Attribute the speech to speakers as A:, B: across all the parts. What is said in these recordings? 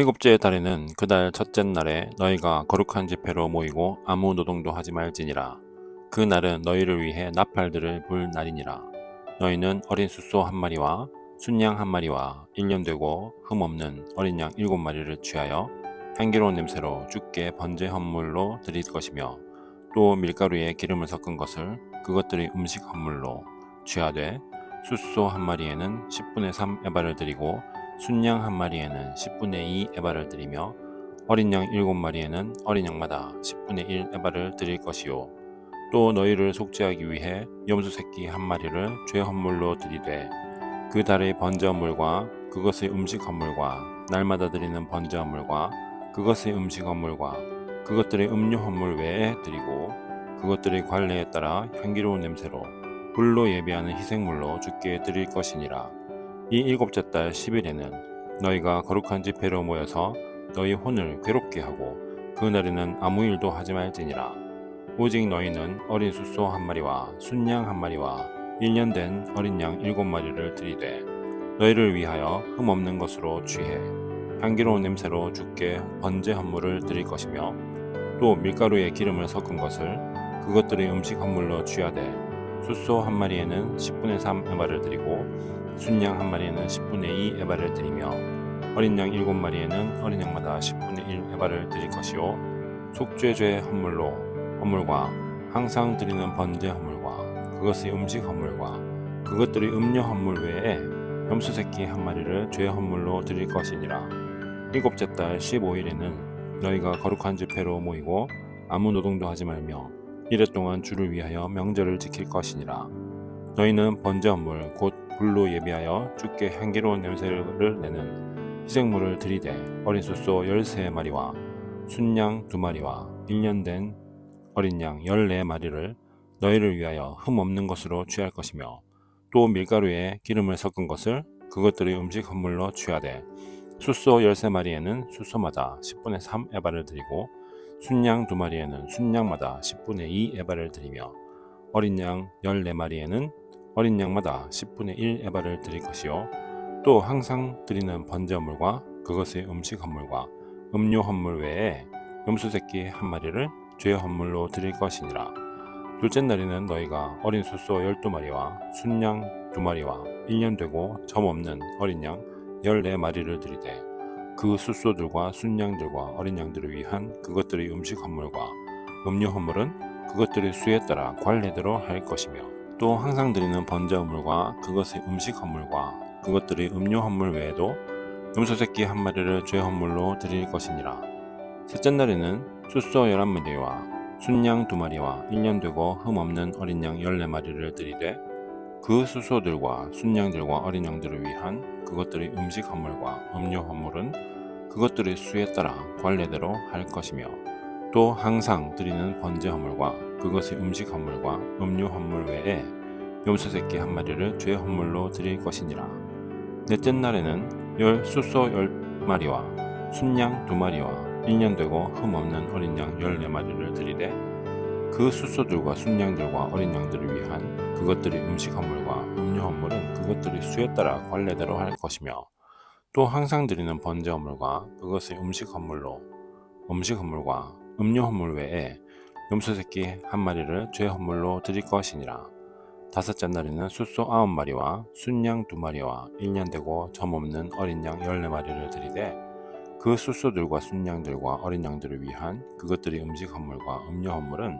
A: 일곱째 달에는 그달 첫째 날에 너희가 거룩한 집회로 모이고 아무 노동도 하지 말지니라. 그 날은 너희를 위해 나팔들을 불 날이니라. 너희는 어린 숫소 한 마리와 순양 한 마리와 1년 되고 흠없는 어린 양 7마리를 취하여 향기로운 냄새로 주께 번제 헌물로 드릴 것이며, 또 밀가루에 기름을 섞은 것을 그것들의 음식 헌물로 취하되, 숫소 한 마리에는 10분의 3 에바를 드리고 순양 한 마리에는 10분의 2 에바를 드리며, 어린 양 7마리에는 어린 양마다 10분의 1 에바를 드릴 것이요. 또 너희를 속죄하기 위해 염소 새끼 한 마리를 죄 헌물로 드리되, 그 달의 번제 헌물과 그것의 음식 헌물과 날마다 드리는 번제 헌물과 그것의 음식 헌물과 그것들의 음료 헌물 외에 드리고, 그것들의 관례에 따라 향기로운 냄새로 불로 예비하는 희생물로 주께 드릴 것이니라. 이 일곱째 달 10일에는 너희가 거룩한 집회로 모여서 너희 혼을 괴롭게 하고 그날에는 아무 일도 하지 말지니라. 오직 너희는 어린 숫소 한 마리와 순양 한 마리와 1년 된 어린 양 7마리를 드리되, 너희를 위하여 흠없는 것으로 취해 향기로운 냄새로 주께 번제 헌물을 드릴 것이며, 또 밀가루에 기름을 섞은 것을 그것들의 음식 헌물로 취하되, 숫소 한 마리에는 10분의 3 에바를 드리고 순양 한 마리에는 10분의 2 에바를 드리며, 어린 양 7마리에는 어린 양마다 10분의 1 에바를 드릴 것이요. 속죄죄 헌물과 항상 드리는 번제 헌물과 그것의 음식 헌물과 그것들의 음료 헌물 외에 염소 새끼 한 마리를 죄 헌물로 드릴 것이니라. 일곱째 달 15일에는 너희가 거룩한 집회로 모이고 아무 노동도 하지 말며 이래 동안 주를 위하여 명절을 지킬 것이니라. 너희는 번제 헌물 곧 불로 예비하여 주께 향기로운 냄새를 내는 희생물을 드리되, 어린 숫소 13마리와 순양 2마리와 1년 된 어린 양 14마리를 너희를 위하여 흠없는 것으로 취할 것이며, 또 밀가루에 기름을 섞은 것을 그것들의 음식 헌물로 취하되, 숫소 13마리에는 숫소마다 10분의 3 에바를 드리고 순양 2마리에는 순양마다 10분의 2 에바를 드리며, 어린 양 14마리에는 어린 양마다 10분의 1 에바를 드릴 것이요. 또 항상 드리는 번제 헌물과 그것의 음식 헌물과 음료 헌물 외에 염소 새끼 한 마리를 죄 헌물로 드릴 것이니라. 둘째 날에는 너희가 어린 숫소 12마리와 순양 2마리와 1년 되고 점 없는 어린 양 14마리를 드리되, 그 숫소들과 순양들과 어린 양들을 위한 그것들의 음식 헌물과 음료 헌물은 그것들의 수에 따라 관례대로 할 것이며, 또 항상 드리는 번제 헌물과 그것의 음식 헌물과 그것들의 음료 헌물 외에도 염소 새끼 한 마리를 죄 헌물로 드릴 것이니라. 셋째 날에는 숫소 11마리와 순양 2마리와 1년 되고 흠없는 어린 양 14마리를 드리되, 그 숫소들과 순양들과 어린 양들을 위한 그것들의 음식 헌물과 음료 헌물은 그것들의 수에 따라 관례대로 할 것이며, 또 항상 드리는 번제 헌물과 그것의 음식 헌물과 음료 헌물 외에 염소 새끼 한 마리를 죄 헌물로 드릴 것이니라. 넷째 날에는 숫소 10마리와 순양 2마리와 1년 되고 흠없는 어린 양 14마리를 드리되, 그 숫소들과 순양들과 어린 양들을 위한 그것들의 음식 헌물과 음료 헌물은 그것들의 수에 따라 관례대로 할 것이며, 또 항상 드리는 번제 헌물과 그것의 음식 헌물과 음료 헌물 외에 염소 새끼 한 마리를 죄 헌물로 드릴 것이니라. 다섯째 날에는 숫소 9마리와 순양 2마리와 1년 되고 점 없는 어린 양 14마리를 드리되, 그 숫소들과 순양들과 어린 양들을 위한 그것들의 음식 헌물과 음료 헌물은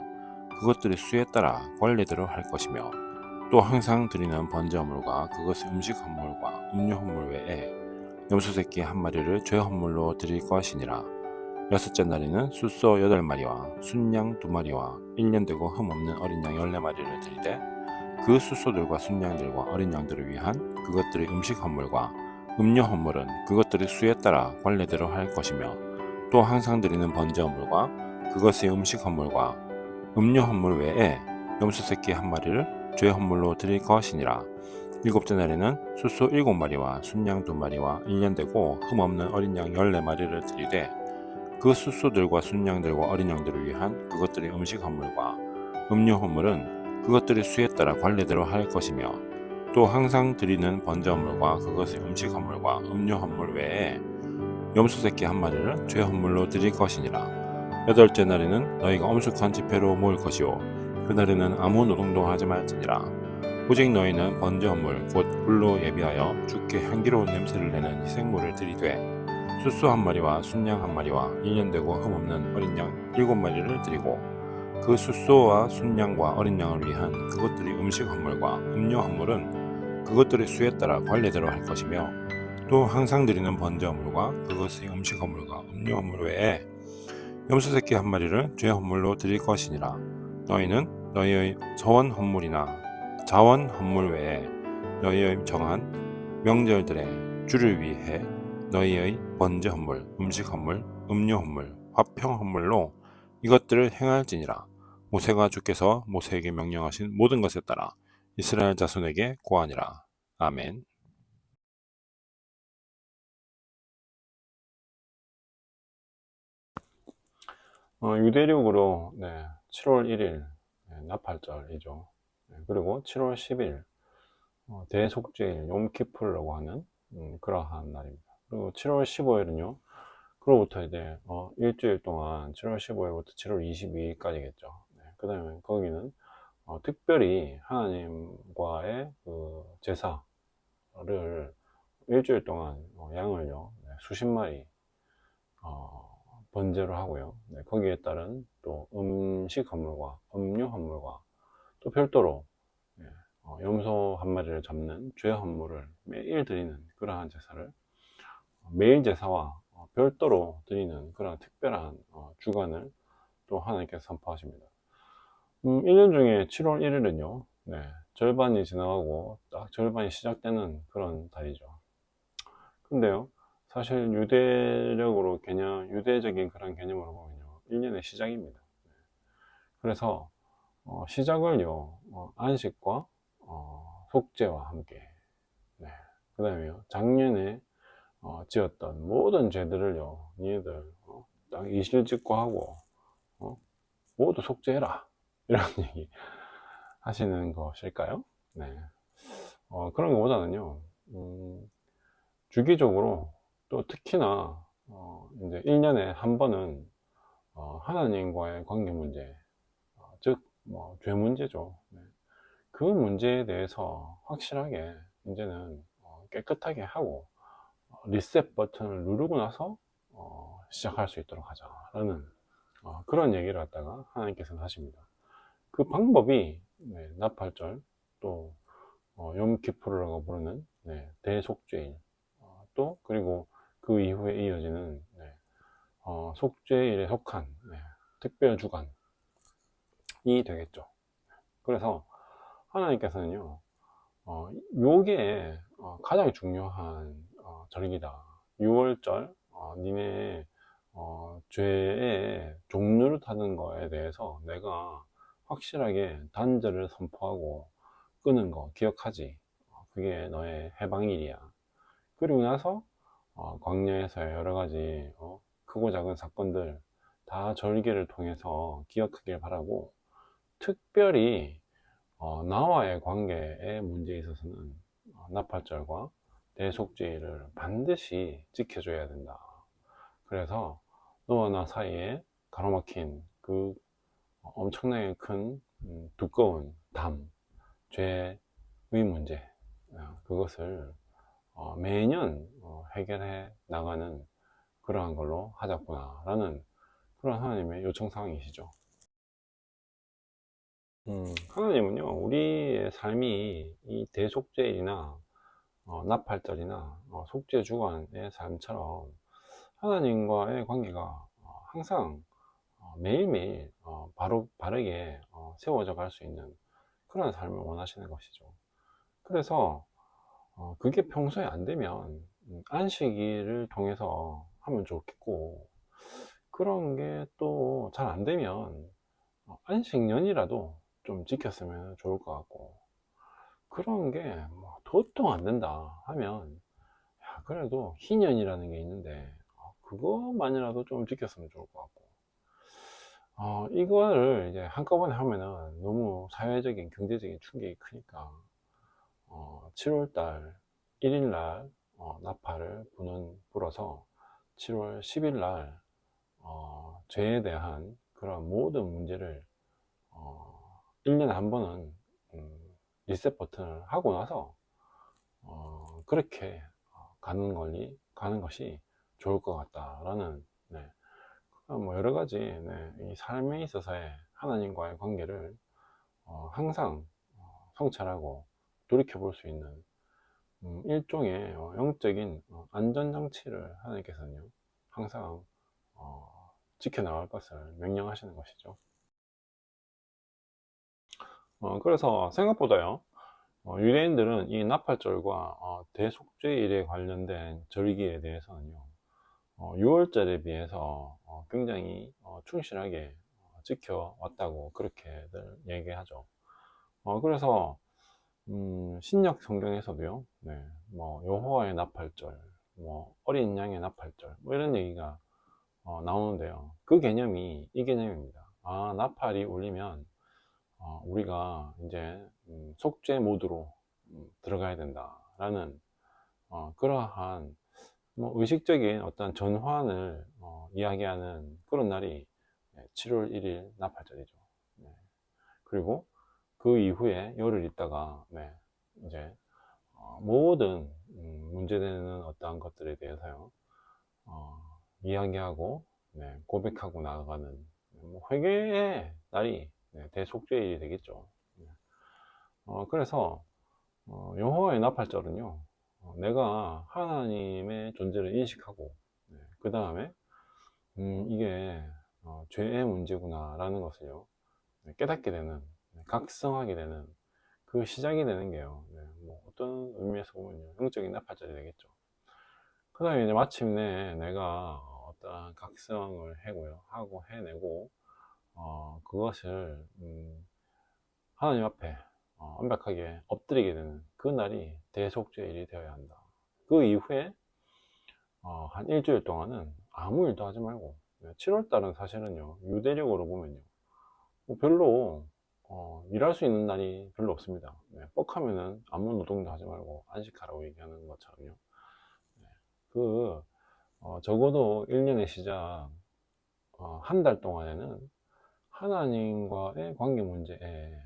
A: 그것들의 수에 따라 관례대로 할 것이며, 또 항상 드리는 번제 헌물과 그것의 음식 헌물과 음료 헌물 외에 염소 새끼 한 마리를 죄 헌물로 드릴 것이니라. 여섯째 날에는 숫소 8마리와 순양 2마리와 1년 되고 흠없는 어린 양 14마리를 드리되, 그 숫소들과 순양들과 어린 양들을 위한 그것들의 음식 헌물과 음료 헌물은 그것들의 수에 따라 관례대로 할 것이며, 또 항상 드리는 번제 헌물과 그것의 음식 헌물과 음료 헌물 외에 염소 새끼 한 마리를 죄 헌물로 드릴 것이니라. 일곱째 날에는 숫소 7마리와 순양 2마리와 1년 되고 흠없는 어린 양 14마리를 드리되, 그 숫소들과 순양들과 어린 양들을 위한 그것들의 음식 헌물과 음료 헌물은 그것들의 수에 따라 관례대로 할 것이며, 또 항상 드리는 번제 헌물과 그것의 음식 헌물과 음료 헌물 외에 염소 새끼 한 마리를 죄 헌물로 드릴 것이니라. 여덟째 날에는 너희가 엄숙한 집회로 모일 것이요 그날에는 아무 노동도 하지 말지니라. 오직 너희는 번제 헌물 곧 불로 예비하여 주께 향기로운 냄새를 내는 희생물을 드리되 숫소 한 마리와 순양 한 마리와 1년 되고 흠없는 어린 양 7마리를 드리고 그 숫소와 순양과 어린 양을 위한 그것들이 음식 헌물과 음료 헌물은 그것들의 수에 따라 관례대로 할 것이며 또 항상 드리는 번제 헌물과 그것의 음식 헌물과 음료 헌물 외에 염소 새끼 한 마리를 죄 헌물로 드릴 것이니라. 너희는 너희의 자원 헌물 외에 너희의 정한 명절들의 주를 위해 너희의 번제 헌물, 음식 헌물, 음료 헌물, 화평 헌물로 이것들을 행할지니라. 모세가 주께서 모세에게 명령하신 모든 것에 따라 이스라엘 자손에게 고하니라. 아멘. 유대력으로 7월 1일 나팔절이죠. 그리고 7월 10일 대속죄일 욤키프르라고 하는 그러한 날입니다. 그리고 7월 15일은요. 그로부터 이제 일주일 동안 7월 15일부터 7월 22일까지겠죠. 그 다음에 거기는 특별히 하나님과의 그 제사를 일주일 동안 양을요 수십 마리 번제로 하고요. 거기에 따른 또 음식 헌물과 음료 헌물과 또 별도로 염소 한 마리를 잡는 죄 헌물을 매일 드리는 그러한 제사를 매일 제사와 별도로 드리는 그런 특별한 주간을 또 하나님께서 선포하십니다. 1년 중에 7월 1일은요 절반이 지나가고 딱 절반이 시작되는 그런 달이죠. 근데요 사실 유대적인 그런 개념으로 보면요 1년의 시작입니다. 그래서 시작을요 안식과 속죄와 함께 그 다음에요 작년에 지었던 모든 죄들을요 니네들 딱 이실직고하고 모두 속죄해라 이런 얘기 하시는 것일까요? 그런 것보다는요 주기적으로 또 특히나 이제 1년에 한 번은 하나님과의 관계 문제 즉 죄 문제죠. 그 문제에 대해서 확실하게 이제는 깨끗하게 하고 리셋 버튼을 누르고 나서 시작할 수 있도록 하자라는 그런 얘기를 갖다가 하나님께서는 하십니다. 그 방법이 나팔절 또 욤키푸르라고 부르는 대속죄일 또 그리고 그 이후에 이어지는 속죄일에 속한 특별주간이 되겠죠. 그래서 하나님께서는요 요게 가장 중요한 절기다. 6월절 니네 죄의 종류를 타는 거에 대해서 내가 확실하게 단절을 선포하고 끄는 거 기억하지. 그게 너의 해방일이야. 그리고 나서 광야에서 여러 가지 크고 작은 사건들 다 절기를 통해서 기억하길 바라고 특별히 나와의 관계의 문제에 있어서는 나팔절과 대속죄를 반드시 지켜줘야 된다. 그래서 너와 나 사이에 가로막힌 그 엄청나게 큰 두꺼운 죄의 문제 그것을 매년 해결해 나가는 그러한 걸로 하자꾸나 라는 그런 하나님의 요청사항이시죠. 하나님은요 우리의 삶이 이 대속죄일이나 나팔절이나 속죄주간의 삶처럼 하나님과의 관계가 항상 매일매일 바르게 세워져 갈 수 있는 그런 삶을 원하시는 것이죠. 그래서 그게 평소에 안 되면 안식일을 통해서 하면 좋겠고 그런 게 또 잘 안 되면 안식년이라도 좀 지켰으면 좋을 것 같고 그런 게 도통 안 된다 하면 그래도 희년이라는 게 있는데 그것만이라도 좀 지켰으면 좋을 것 같고 이거를 이제 한꺼번에 하면은 너무 사회적인 경제적인 충격이 크니까 7월달 1일날 나팔을 불어서 7월 10일 날 죄에 대한 그런 모든 문제를 1년에 한 번은 리셋 버튼을 하고 나서 그렇게 가는 것이 좋을 것 같다라는, 네, 뭐 여러 가지, 네, 이 삶에 있어서의 하나님과의 관계를 항상 성찰하고 돌이켜 볼 수 있는 일종의 영적인 안전장치를 하나님께서는요 항상 지켜나갈 것을 명령하시는 것이죠. 그래서 생각보다요 유대인들은 이 나팔절과 대속죄일에 관련된 절기에 대해서는요 6월절에 비해서 굉장히 충실하게 지켜왔다고 그렇게들 얘기하죠. 그래서 신약 성경에서도요, 네, 뭐 여호와의 나팔절, 뭐 어린 양의 나팔절, 뭐 이런 얘기가 나오는데요. 그 개념이 이 개념입니다. 아, 나팔이 울리면 우리가 이제 속죄 모드로 들어가야 된다라는 그러한 뭐 의식적인 어떤 전환을 이야기하는 그런 날이 7월 1일 나팔절이죠. 네. 그리고 그 이후에 열흘 있다가, 네, 이제 모든 문제되는 어떠한 것들에 대해서요 이야기하고, 네, 고백하고 나아가는 뭐 회개의 날이, 네, 대속죄일이 되겠죠. 네. 그래서 여호와의 나팔절은요 내가 하나님의 존재를 인식하고, 네, 그 다음에 이게 죄의 문제구나 라는 것을요 깨닫게 되는, 네, 각성하게 되는 그 시작이 되는 게요, 네, 뭐 어떤 의미에서 보면요 영적인 나팔절이 되겠죠. 그 다음에 이제 마침내 내가 어떠한 각성을 하고 해내고 그것을 하나님 앞에 완벽하게 엎드리게 되는 그 날이 대속죄일이 되어야 한다. 그 이후에 한 일주일 동안은 아무 일도 하지 말고, 7월달은 사실은요 유대력으로 보면요 뭐 별로 일할 수 있는 날이 별로 없습니다. 네, 뻑하면은 아무 노동도 하지 말고 안식하라고 얘기하는 것처럼요. 네, 그 적어도 1년의 시작 한 달 동안에는 하나님과의 관계 문제에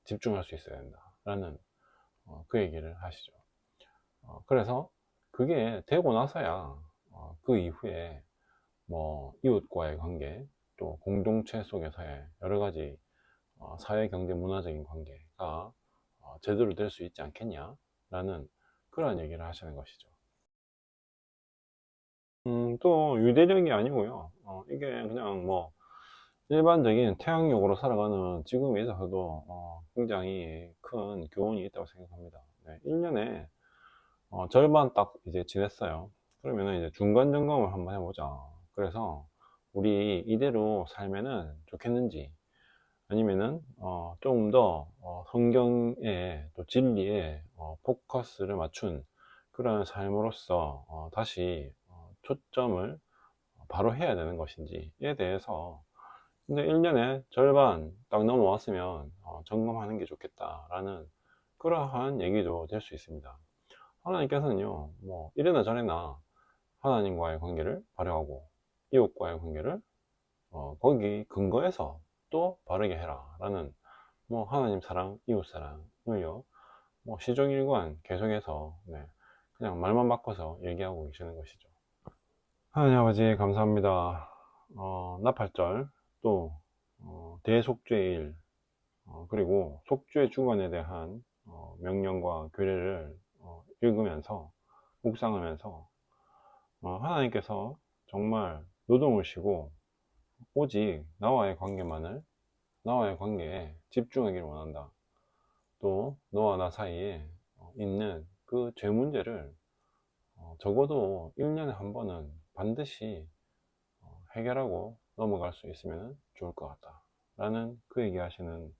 A: 집중할 수 있어야 된다라는 그 얘기를 하시죠. 그래서 그게 되고 나서야 그 이후에 뭐 이웃과의 관계, 또 공동체 속에서의 여러 가지 사회, 경제, 문화적인 관계가 제대로 될 수 있지 않겠냐라는 그런 얘기를 하시는 것이죠. 또 유대력이 아니고요. 이게 그냥 뭐 일반적인 태양력으로 살아가는 지금에 있어서도 굉장히 큰 교훈이 있다고 생각합니다. 네, 1년에 절반 딱 이제 지냈어요. 그러면은 이제 중간 점검을 한번 해보자. 그래서 우리 이대로 살면은 좋겠는지, 아니면은 조금 더 성경의 또 진리에 포커스를 맞춘 그런 삶으로서 다시 초점을 바로 해야 되는 것인지에 대해서 근데 1년에 절반 딱 넘어왔으면 점검하는 게 좋겠다라는 그러한 얘기도 될 수 있습니다. 하나님께서는요 뭐 이래나 저래나 하나님과의 관계를 바르하고 이웃과의 관계를 거기 근거해서 또 바르게 해라 라는 뭐 하나님 사랑 이웃 사랑을요 뭐 시종일관 계속해서, 네, 그냥 말만 바꿔서 얘기하고 계시는 것이죠. 하나님 아버지 감사합니다. 나팔절, 또 대속죄일, 그리고 속죄 주간에 대한 명령과 규례를 읽으면서 묵상하면서 하나님께서 정말 노동을 쉬고 오직 나와의 관계에 집중하기를 원한다. 또 너와 나 사이에 있는 그 죄 문제를 적어도 1년에 한 번은 반드시 해결하고 넘어갈 수 있으면 좋을 것 같다 라는 그 얘기하시는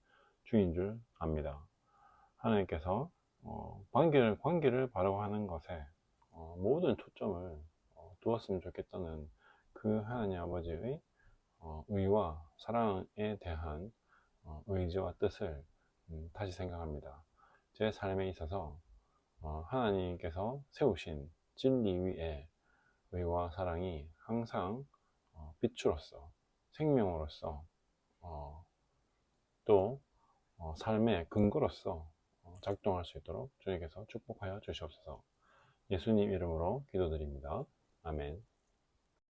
A: 주인 줄 압니다. 하나님께서 관계를 바라고 하는 것에 모든 초점을 두었으면 좋겠다는 그 하나님 아버지의 의와 사랑에 대한 의지와 뜻을 다시 생각합니다. 제 삶에 있어서 하나님께서 세우신 진리 위에 의와 사랑이 항상 빛으로서, 생명으로서, 또 삶의 근거로서 작동할 수 있도록 주님께서 축복하여 주시옵소서. 예수님 이름으로 기도드립니다. 아멘.